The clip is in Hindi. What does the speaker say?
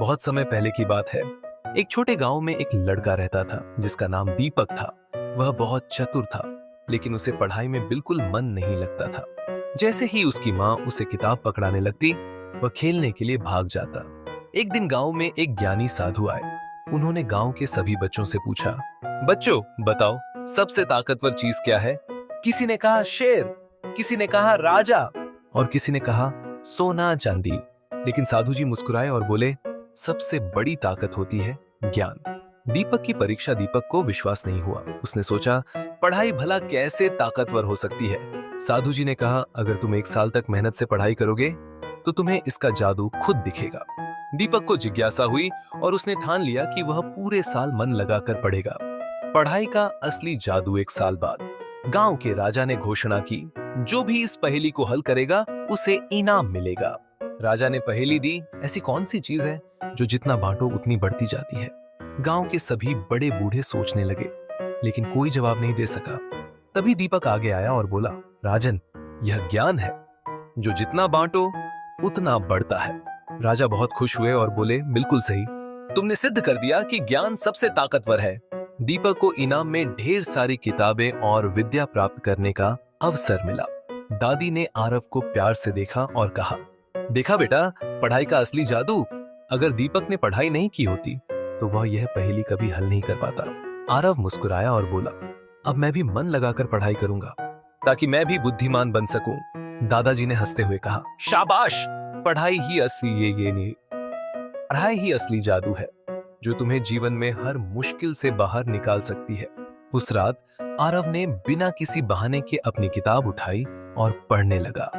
बहुत समय पहले की बात है। एक छोटे गांव में एक लड़का रहता था जिसका नाम दीपक था। वह बहुत चतुर था, लेकिन उसे पढ़ाई में बिल्कुल मन नहीं लगता था। जैसे ही उसकी माँ उसे किताब पकड़ाने लगती, वह खेलने के लिए भाग जाता। एक दिन गांव में एक ज्ञानी साधु आए। उन्होंने गांव के सभी बच्चों से पूछा, बच्चों बताओ, सबसे ताकतवर चीज क्या है? किसी ने कहा शेर, किसी ने कहा राजा और किसी ने कहा सोना चांदी। लेकिन साधु जी मुस्कुराए और बोले, सबसे बड़ी ताकत होती है ज्ञान। दीपक की परीक्षा दीपक को विश्वास नहीं हुआ। उसने सोचा, पढ़ाई भला कैसे ताकतवर हो सकती है? साधु जी ने कहा, अगर तुम 1 साल तक मेहनत से पढ़ाई करोगे तो तुम्हें इसका जादू खुद दिखेगा। दीपक को जिज्ञासा हुई और उसने ठान लिया कि वह पूरे साल मन लगाकर पढ़ेगा। पढ़ाई का असली जादू 1 साल बाद गांव के राजा ने घोषणा की, जो भी इस पहेली को हल करेगा उसे इनाम मिलेगा। राजा ने पहेली दी, ऐसी कौन सी चीज है जो जितना बांटो उतनी बढ़ती जाती है? गांव के सभी बड़े बूढ़े सोचने लगे, लेकिन कोई जवाब नहीं दे सका। तभी दीपक आगे आया और बोला, राजन, यह ज्ञान है, जो जितना बांटो उतना बढ़ता है। राजा बहुत खुश हुए और बोले, बिल्कुल सही, तुमने सिद्ध कर दिया कि ज्ञान सबसे ताकतवर है। दीपक को इनाम में ढेर सारी किताबें और विद्या प्राप्त करने का अवसर मिला। दादी ने आरव को प्यार से देखा और कहा, देखा बेटा, पढ़ाई का असली जादू। अगर दीपक ने पढ़ाई नहीं की होती तो वह यह पहेली कभी हल नहीं कर पाता। आरव मुस्कुराया और बोला, अब मैं भी मन लगाकर पढ़ाई करूंगा ताकि मैं भी बुद्धिमान बन सकूं। दादाजी ने हंसते हुए कहा, शाबाश, पढ़ाई ही असली ये नहीं पढ़ाई ही असली जादू है, जो तुम्हें जीवन में हर मुश्किल से बाहर निकाल सकती है। उस रात आरव ने बिना किसी बहाने के अपनी किताब उठाई और पढ़ने लगा।